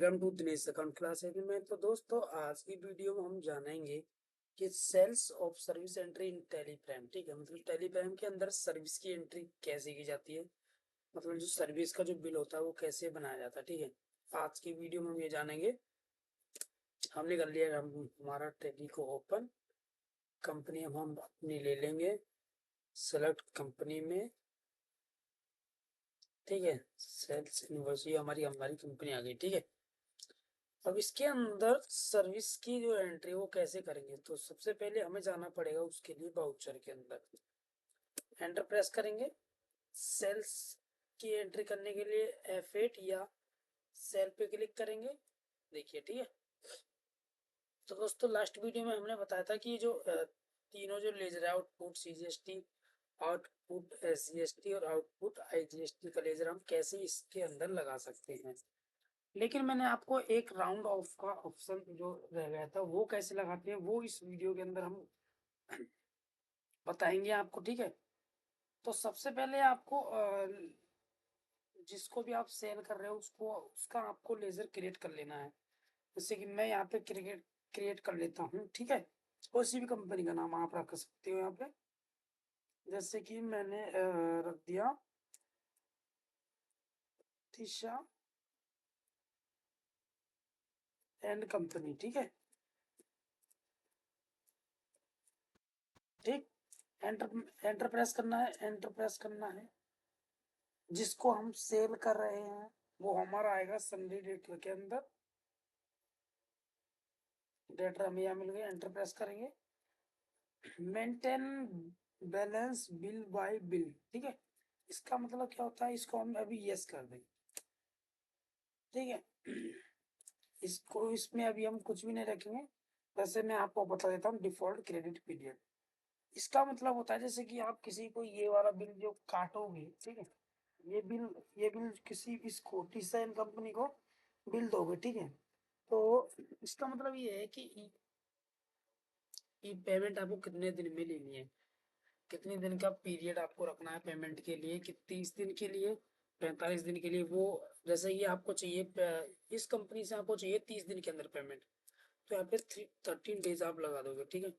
Welcome to Dinesh account class में। तो दोस्तों आज की वीडियो में हम जानेंगे कि sales of service entry in Tally Prime. ठीक है, मतलब टैली प्राइम के अंदर सर्विस की एंट्री कैसे की जाती है, मतलब जो सर्विस का जो बिल होता है वो कैसे बनाया जाता है। ठीक है, आज की वीडियो में हम ये जानेंगे। हमने कर लिया हम हमारा टैली को ओपन, कंपनी हम अपनी ले लेंगे सेलेक्ट कंपनी में। ठीक है, सेल्स इनवॉइस ये हमारी हमारी कंपनी आ गई। ठीक है, अब इसके अंदर सर्विस की जो एंट्री वो कैसे करेंगे, तो सबसे पहले हमें जाना पड़ेगा उसके लिए बाउचर के अंदर। एंटर प्रेस करेंगे, सेल्स की एंट्री करने के लिए F8 या सेल पे क्लिक करेंगे। देखिए, ठीक है। तो दोस्तों लास्ट वीडियो में हमने बताया था कि जो तीनों जो लेजर है, आउटपुट CGST, आउटपुट SGST और आउटपुट IGST का लेजर हम कैसे इसके अंदर लगा सकते हैं। लेकिन मैंने आपको एक राउंड ऑफ का ऑप्शन जो रह गया था वो कैसे लगाते हैं वो इस वीडियो के अंदर हम बताएंगे आपको। ठीक है, तो सबसे पहले आपको जिसको भी आप सेल कर रहे हो उसको उसका आपको लेजर क्रिएट कर लेना है। जैसे कि मैं यहाँ पे क्रिएट कर लेता हूँ। ठीक है, किसी भी कंपनी का नाम आप रख सकते हो यहाँ पे। जैसे कि मैंने रख दिया टीशा एंड कंपनी। ठीक है, ठीक। एंटर प्रेस करना है, एंटर प्रेस करना है। जिसको हम सेल कर रहे हैं वो हमारा आएगा संडे डेट के अंदर। डेटा हमें यहाँ मिल गया, एंटर प्रेस करेंगे। Maintain balance bill bye bill. ठीक है, इसका मतलब क्या होता है, इसको हम अभी यस कर देंगे। ठीक है, इसको इसमें अभी हम कुछ भी नहीं रखेंगे। वैसे मैं आपको बता देता हूँ डिफॉल्ट क्रेडिट पीरियड। इसका मतलब होता है जैसे कि आप किसी को ये वाला बिल जो काटोगे, ठीक है, ये बिल किसी इस खोटी सा कंपनी को बिल दोगे। ठीक है, तो इसका मतलब ये है कि पेमेंट आपको कितने दिन में लेनी है, कितने दिन का पीरियड आपको रखना है पेमेंट के लिए, कि 30 दिन के लिए, 45 दिन के लिए। वो जैसे ये आपको चाहिए, इस कंपनी से आपको चाहिए 30 दिन के अंदर पेमेंट, तो यहाँ पे 13 डेज आप लगा दोगे। ठीक है,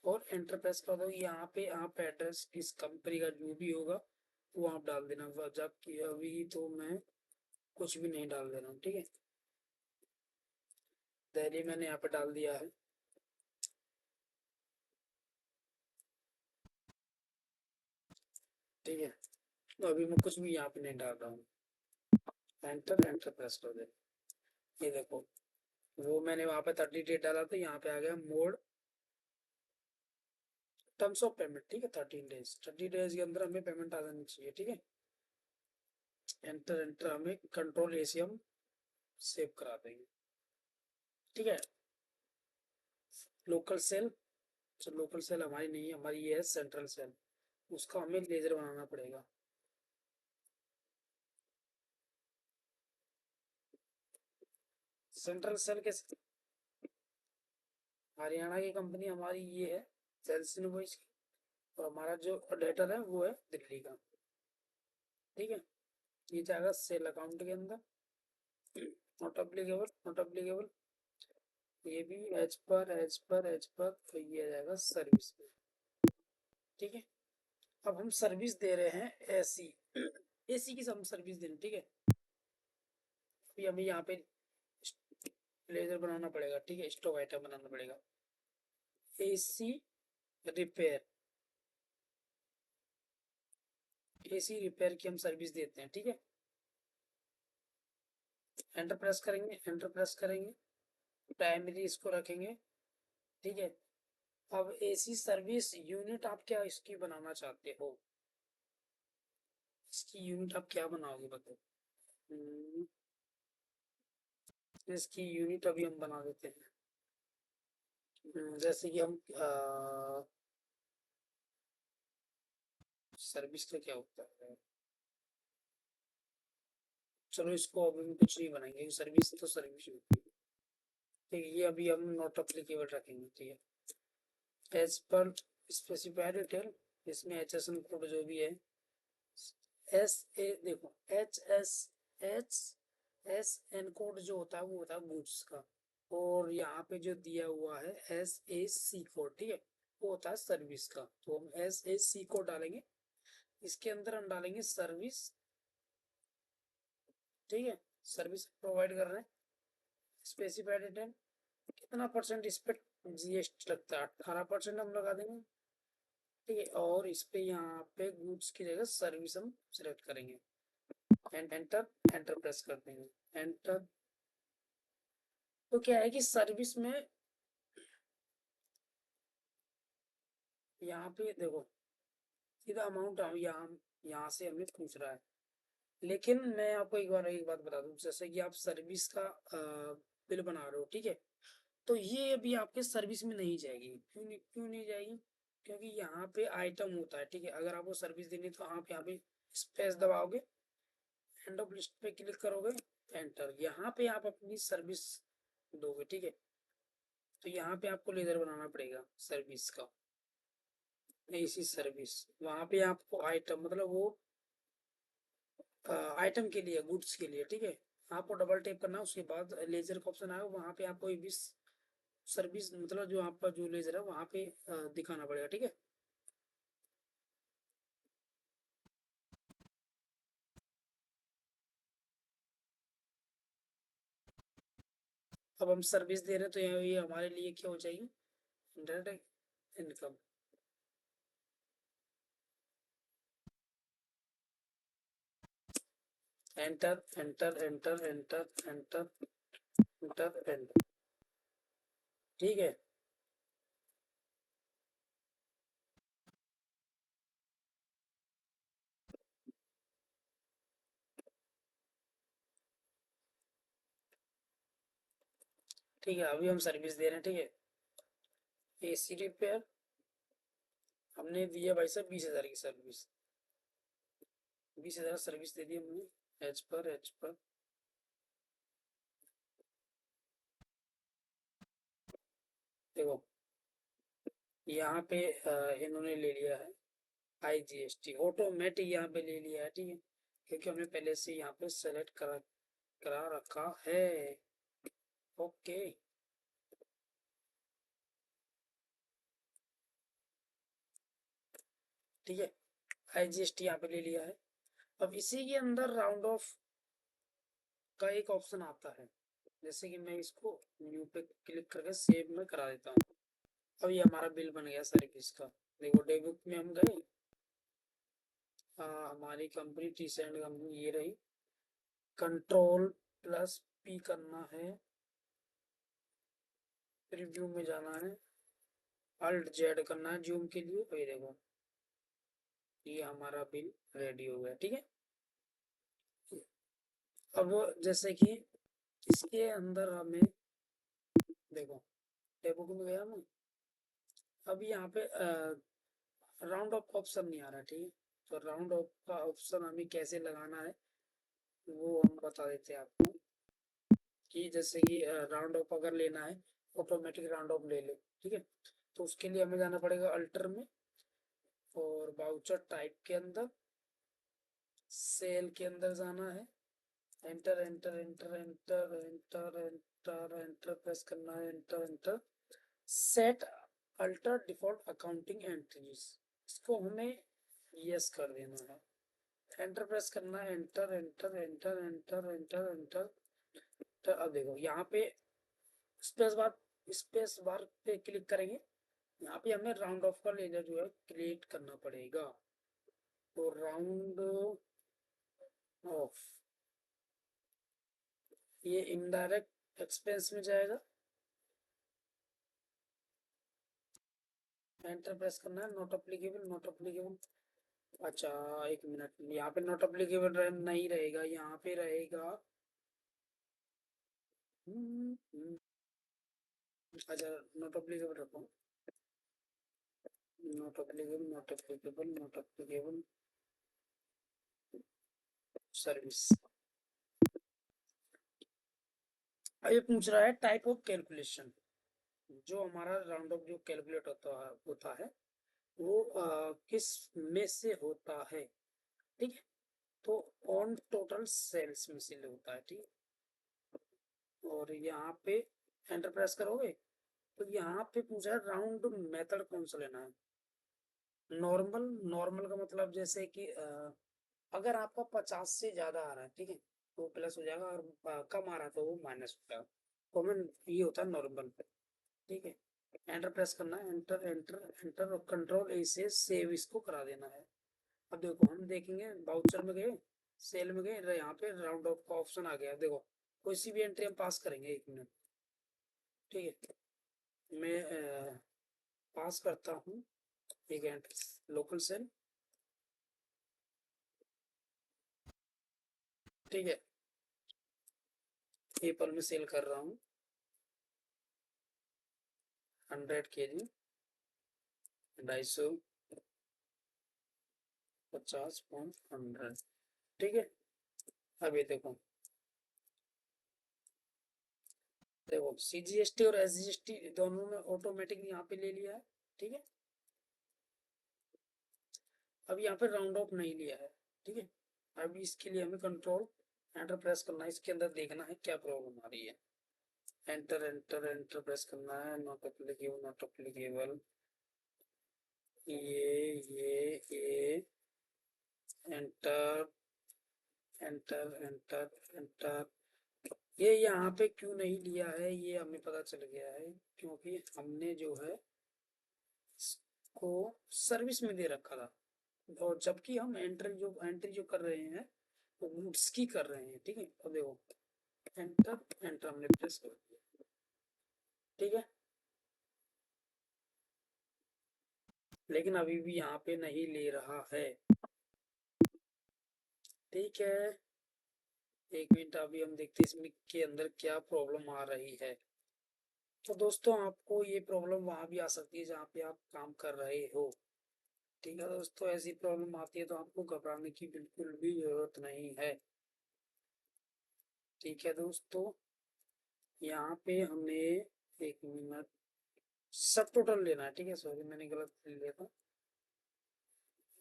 और एंटर प्रेस कर दो। यहाँ पे आप एड्रेस इस कंपनी का जो भी होगा वो आप डाल देना। जबकि अभी तो मैं कुछ भी नहीं डाल दे रहा हूँ। ठीक है, दिल्ली मैंने यहाँ पे डाल दिया है। ठीक है, तो अभी मैं कुछ भी यहाँ पे नहीं डाल रहा हूँ। एंटर प्रेस कर दे। ये देखो, वो मैंने वहां पे 30 डेज डाला था, यहाँ पे आ गया मोड टर्म्स ऑफ पेमेंट। ठीक है, 13 डेज, 30 डेज के अंदर हमें पेमेंट आ जानी चाहिए। ठीक है, एंटर हमें कंट्रोल AC हम सेव करा देंगे। ठीक है, लोकल सेल, तो लोकल सेल हमारी नहीं है, हमारी ये है सेंट्रल सेल। उसका हमें लेजर बनाना पड़ेगा। सेंट्रल सेल के हरियाणा की कंपनी हमारी ये है सेल्स इनवॉइस की, और हमारा जो डेटर है वो है दिल्ली का। ठीक है, ये जाएगा सेल अकाउंट के अंदर। नॉट अप्लीकेबल, नॉट अप्लीकेबल, ये भी एज पर तो ये आ जाएगा सर्विस में। ठीक है, अब हम सर्विस दे रहे हैं AC, AC की हम सर्विस दे रहे हैं। ठीक है, अभी हमें यहाँ पे लेजर बनाना पड़ेगा। ठीक है, स्टॉक आइटम बनाना पड़ेगा। AC रिपेयर, AC रिपेयर की हम सर्विस देते हैं। ठीक है, एंटर प्रेस करेंगे, एंटर प्रेस करेंगे, प्राइमरी इसको रखेंगे। ठीक है, अब AC सर्विस यूनिट आप क्या इसकी बनाना चाहते हो, इसकी यूनिट आप क्या बनाओगे बताओ। इसकी यूनिट अभी हम बना देते हैं। जैसे कि हम सर्विस का क्या होता है, चलो इसको अभी हम कुछ नहीं बनाएंगे, सर्विस तो सर्विस होती है। ठीक है, ये अभी हम नॉट अप्लीकेबल रखेंगे। ठीक है, एज पर स्पेसिफाइड डिटेल, इसमें HSN कोड जो भी है, SA देखो HSH SN कोड जो होता है वो होता है गुड्स का, और यहाँ पे जो दिया हुआ है SAC कोड, ठीक है, वो होता है सर्विस का। तो हम SAC कोड डालेंगे, इसके अंदर हम डालेंगे सर्विस, ठीक है, सर्विस प्रोवाइड कर रहे हैं, स्पेसिफाइड रिटर्न कितना परसेंट इस पे GST लगता है, 18% हम लगा देंगे, ठीक है, और इस पे यहाँ पे गुड्स की जगह सर्विस हम सिलेक्ट करेंगे, एंटर, एंटर प्रेस कर देंगे, एंटर। तो क्या है कि सर्विस में यहाँ पे देखो सीधा अमाउंट यहाँ से हमें पूछ रहा है, लेकिन मैं आपको एक बात बता दूं, जैसे कि आप सर्विस का बिल बना रहे हो, ठीक है, तो ये अभी आपके सर्विस में नहीं जाएगी। क्यों नहीं जाएगी? क्योंकि यहाँ पे आइटम होता है, ठीक है, अगर आपको सर्विस देनी तो आप यहाँ पे स्पेस दबाओगे, एंड ऑफ लिस्ट पे क्लिक करोगे, एंटर, यहाँ पे आप अपनी सर्विस दोगे, ठीक है। तो यहाँ पे आपको लेजर बनाना पड़ेगा सर्विस का, ऐसी सर्विस, वहां पे आपको आइटम मतलब वो आइटम के लिए, गुड्स के लिए, ठीक है, आपको डबल टैप करना है, उसके बाद लेजर का ऑप्शन आएगा, वहां पे आपको भी सर्विस मतलब जो आपका जो लेजर है वहां पे दिखाना पड़ेगा, ठीक है। अब हम सर्विस दे रहे हैं तो ये हमारे लिए क्या हो जाएगी, direct income. Enter, enter, enter, enter, enter, enter, enter, ठीक है। ठीक है, अभी हम सर्विस दे रहे हैं, ठीक है, AC रिपेयर हमने दिया भाई साहब 20,000 की सर्विस, 20,000 सर्विस दे दी हमने, एज पर देखो यहाँ पे इन्होंने ले लिया है IGST ऑटोमेटिक, यहाँ पे ले लिया है, ठीक है, क्योंकि हमने पहले से यहाँ पे सेलेक्ट करा रखा है। ओके, ठीक है, IGST यहाँ पे ले लिया है। अब इसी के अंदर राउंड ऑफ का एक ऑप्शन आता है, जैसे कि मैं इसको न्यू पे क्लिक करके सेव में करा देता हूँ। अब ये हमारा बिल बन गया सर्विस का। देखो डेबुक में हम गए, हमारी कंपनी टी सेंड कंपनी ये रही, कंट्रोल+P करना है, रिव्यू में जाना है, Alt+Z करना है जूम के लिए, ये देखो ये हमारा बिल रेडी हो गया, ठीक है। अब जैसे कि इसके अंदर हमें देखो डेबुक में गया मैं, अब यहाँ पे राउंड ऑफ ऑप्शन नहीं आ रहा, ठीक है, तो राउंड ऑफ का ऑप्शन हमें कैसे लगाना है वो हम बता देते हैं आपको, कि जैसे कि राउंड ऑफ अगर लेना है, ऑटोमेटिक राउंड ऑफ ले लो, ठीक है, तो उसके लिए हमें जाना पड़ेगा अल्टर में, और बाउचर टाइप के अंदर सेल के अंदर जाना है, enter, enter, enter, enter, enter, enter, enter press करना है, enter, enter, set alter default accounting entries, इसको हमें यस कर देना है, एंटर प्रेस करना है, enter, enter, enter, enter, enter, enter. तो अब देखो यहाँ पे स्पेस बार पे क्लिक करेंगे, यहाँ पे हमें राउंड ऑफ का लेजर जो है क्रिएट करना पड़ेगा, तो राउंड ऑफ ये इनडायरेक्ट एक्सपेंस में जाएगा, एंटर प्रेस करना है, नॉट अप्लीकेबल, नॉट अप्लीकेबल। अच्छा, एक मिनट, यहाँ पे नॉट अप्लीकेबल नहीं रहेगा, यहाँ पे रहेगा अच्छा, नॉट अप्लीकेबल रखो, not applicable, not applicable, not applicable service. अब ये पूछ रहा है टाइप ऑफ कैलकुलेशन, जो हमारा राउंड ऑफ जो कैलकुलेट होता है वो किस में से होता है, ठीक है, तो ऑन टोटल सेल्स में से होता है, ठीक है, और यहाँ पे एंटर प्रेस करोगे तो यहाँ पे पूछा है राउंड मेथड कौन सा लेना है। नॉर्मल, नॉर्मल का मतलब जैसे कि अगर आपका 50 से ज्यादा आ रहा है, ठीक है, तो प्लस हो जाएगा, और कम आ रहा है तो वो माइनस हो जाएगा। कॉमन ये होता है नॉर्मल पे, ठीक है। एंटर प्रेस करना है, एंटर एंटर एंटर, और कंट्रोल ए से सेव इसको करा देना है। अब देखो हम देखेंगे, बाउचर में गए, सेल में गए, यहाँ पे राउंड ऑफ का ऑप्शन आ गया। देखो कोई सी भी एंट्री हम पास करेंगे 1 मिनट, ठीक है। मैं पास करता हूँ एक एंट्री लोकल सेल, ठीक है। एप्पल में सेल कर रहा हूँ 100 kg, 250, 50 पॉइंट 100, ठीक है। अब ये देखो, देखो CGST और SGST दोनों में ऑटोमेटिक यहाँ पे ले लिया है, ठीक है। अब यहाँ पे राउंड ऑफ नहीं लिया है, ठीक है। अब इसके लिए हमें कंट्रोल एंटर प्रेस करना है, इसके अंदर देखना है क्या प्रॉब्लम आ रही है। एंटर एंटर एंटर प्रेस करना है, नॉट एप्लीकेबल, नॉट एप्लीकेबल, ये एंटर एंटर एंटर एंटर। ये यहाँ पे क्यों नहीं लिया है ये हमें पता चल गया है, क्योंकि हमने जो है इसको सर्विस में दे रखा था, और जबकि हम एंट्री जो कर रहे हैं वो गुड्स की कर रहे हैं, ठीक है। अब देखो एंटर एंटर हमने प्रेस कर दिया, ठीक है। लेकिन अभी भी यहाँ पे नहीं ले रहा है, ठीक है। 1 मिनट, अभी हम देखते हैं इसमें के अंदर क्या प्रॉब्लम आ रही है। तो दोस्तों आपको ये प्रॉब्लम वहां भी आ सकती है जहाँ पे आप काम कर रहे हो, ठीक है दोस्तों। ऐसी प्रॉब्लम आती है तो आपको घबराने की बिल्कुल भी जरूरत नहीं है, ठीक है दोस्तों। यहाँ पे हमें 1 मिनट सब टोटल लेना है, ठीक है। सॉरी मैंने गलत ले लिया था।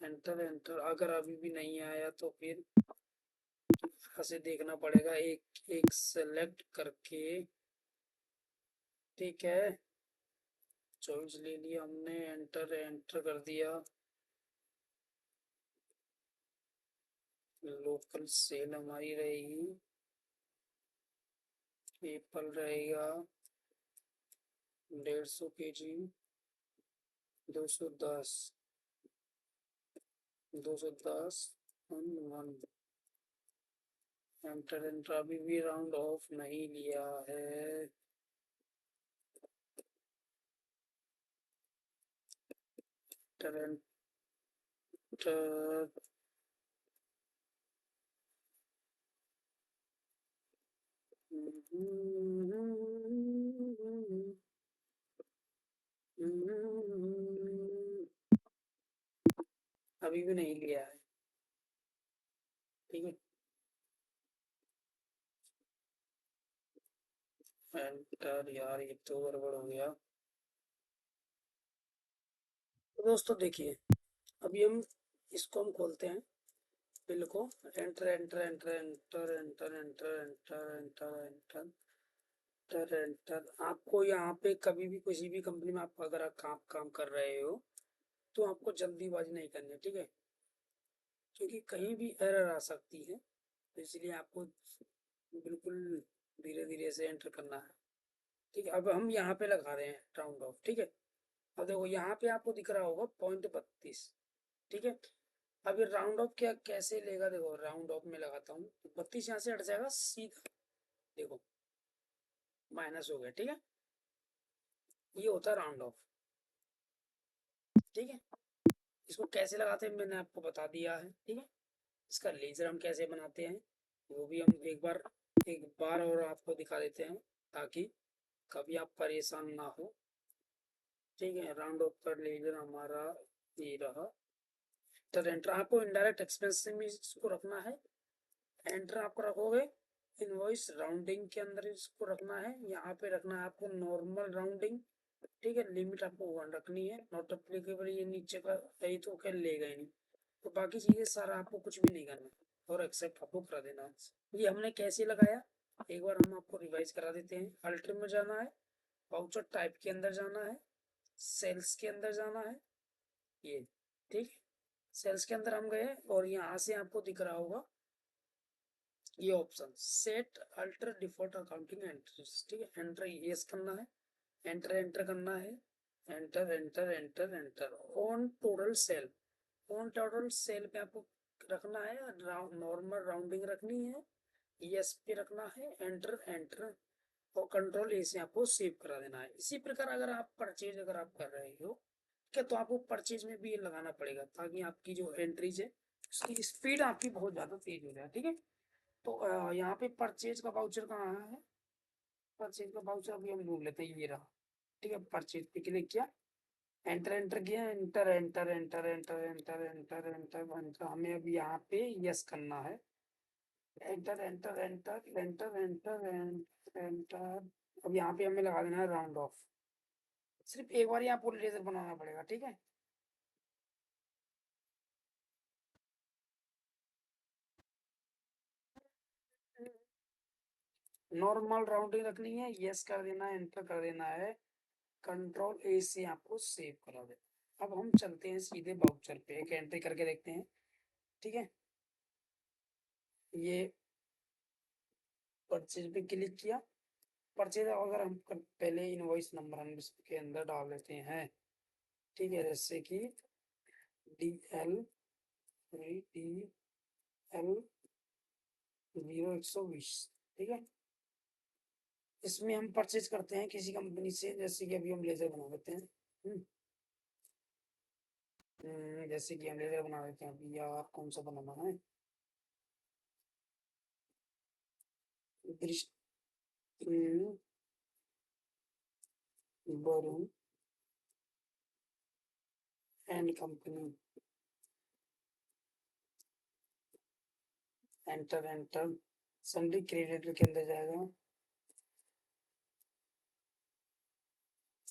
एंटर एंटर, अगर अभी भी नहीं आया तो फिर ऐसे देखना पड़ेगा, एक एक सेलेक्ट करके, ठीक है। चॉइस ले लिया हमने, एंटर एंटर कर दिया। लोकल सेल हमारी रहेगी, एप्पल रहेगा 150 kg, 210, 210 1, एंटर एंटर, अभी भी राउंड ऑफ नहीं लिया है। एंटर एंटर, अभी भी नहीं लिया है, ठीक है। एंटर, यार ये तो गड़बड़ हो गया। तो दोस्तों देखिए, अभी हम इसको हम खोलते हैं बिल को, enter enter enter enter enter enter enter enter enter enter enter. आपको यहाँ पे कभी भी किसी भी कंपनी में आप अगर आप काम काम कर रहे हो तो आपको जल्दीबाजी नहीं करनी है, ठीक है। क्योंकि कहीं भी एरर आ सकती है, तो इसलिए आपको बिल्कुल धीरे धीरे से एंटर करना है, ठीक है। अब हम यहाँ पे लगा रहे हैं राउंड ऑफ, ठीक है। अब देखो यहाँ पे आपको दिख रहा होगा .32, ठीक है। अब ये राउंड ऑफ क्या कैसे लेगा, देखो राउंड ऑफ में लगाता हूँ तो 32 यहाँ से हट जाएगा सीधा, देखो माइनस हो गया, ठीक है। ये होता है राउंड ऑफ, ठीक है। इसको कैसे लगाते हैं मैंने आपको बता दिया है, ठीक है। इसका लेजर हम कैसे बनाते हैं वो भी हम एक बार और आपको दिखा देते हैं, ताकि कभी आप परेशान ना हो, ठीक है। राउंड ऑफ का लेजर हमारा ये रहा। तो एंटर आपको इनडायरेक्ट एक्सपेंस में इसको रखना है, एंटर आपको रखोगे इनवॉइस राउंडिंग के अंदर इसको रखना है। यहाँ पे रखना है आपको नॉर्मल राउंडिंग, ठीक है। लिमिट आपको 1 रखनी है, नॉट एप्लीकेबल ये नीचे का सही तो क्या लेगा ही नहीं। तो बाकी चीजें सारा आपको कुछ भी नहीं करना है, और एक्सेप्ट आपको करा देना है। ये हमने कैसे लगाया, एक बार हम आपको रिवाइज करा देते हैं। अल्ट्री में जाना है, वाउचर टाइप के अंदर जाना है, सेल्स के अंदर जाना है, ये ठीक है। सेल्स के अंदर हम गए और यहाँ से आपको दिख रहा होगा ये option, set alter default accounting entries, ठीक है। एंटर यस करना है, एंटर एंटर करना है, enter enter enter enter. On total sale, on total sale पे आपको रखना है, नॉर्मल राउंडिंग रखनी है, यस पे रखना है, एंटर एंटर और कंट्रोल ए से आपको सेव करा देना है। इसी प्रकार अगर आप परचेज अगर आप कर रहे हो क्या, तो आपको परचेज में भी ये लगाना पड़ेगा ताकि आपकी जो एंट्रीज है उसकी स्पीड आपकी बहुत ज्यादा तेज हो जाए, ठीक है। तो यहाँ पे परचेज का वाउचर कहाँ है, परचेज का वाउचर अभी हम ढूंढ लेते हैं, ये रहा, ठीक है। परचेज पे क्लिक किया, एंटर एंटर किया, enter enter enter enter enter enter enter enter, हमें अब यहाँ पे यस करना है, enter enter enter enter enter enter. अब यहाँ पे हमें लगा देना है राउंड ऑफ। सिर्फ एक बार यहाँ पूरा लेजर बनाना पड़ेगा, ठीक है। नॉर्मल राउंडिंग रखनी है, यस कर देना है, एंटर कर देना है, कंट्रोल ए से आपको सेव करा देना। अब हम चलते हैं सीधे बाउचर पे, एक एंट्री करके देखते हैं, ठीक है। ये परचेज पे क्लिक किया, परचेज अगर हम पहले इनवॉइस नंबर हम इसके अंदर डाल देते हैं, ठीक है। जैसे कि DL 0120, ठीक है। इसमें हम परचेज करते हैं किसी कंपनी से, जैसे कि अभी हम लेजर बना देते हैं। जैसे कि हम लेजर बना देते हैं अभी, यार कौन सा बनाना है, दृष्टि Varun and company, enter enter. Sunday creditor के अंदर जाएगा,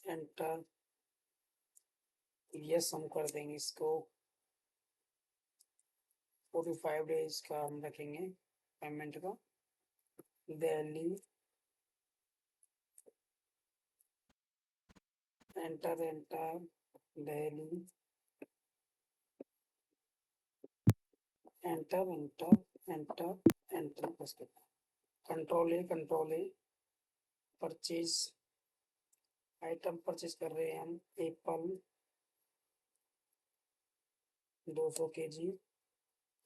एंटर, यस हम कर देंगे इसको। 45 डेज का हम रखेंगे पेमेंट का। Delhi, enter enter, Delhi, enter enter enter enter, बस control A, purchase, item purchase कर रहे हैं हम, एप्पल 200 kg,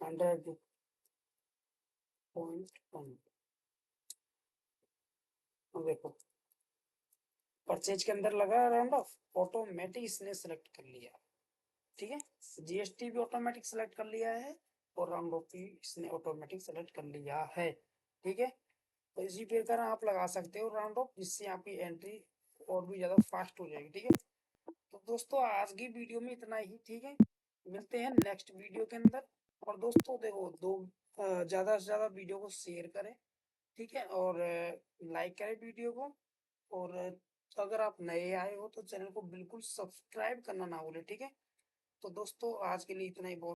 100.1। देखो परचेज के अंदर लगा राउंड ऑफ, ऑटोमेटिक इसने सेलेक्ट कर लिया, ठीक है। जीएसटी भी ऑटोमेटिक सेलेक्ट कर लिया है और राउंड ऑफ भी इसने ऑटोमेटिक सेलेक्ट कर लिया है, ठीक है। तो इसी प्रकार आप लगा सकते हो राउंड ऑफ, जिससे आपकी एंट्री और भी ज्यादा फास्ट हो जाएगी, ठीक है। तो दोस्तों आज की वीडियो में इतना ही, ठीक है। मिलते हैं नेक्स्ट वीडियो के अंदर। और दोस्तों देखो, ज्यादा से ज्यादा वीडियो को शेयर करें, ठीक है, और लाइक करें वीडियो को। और अगर आप नए आए हो तो चैनल को बिल्कुल सब्सक्राइब करना ना भूलें, ठीक है। तो दोस्तों आज के लिए इतना ही बहुत।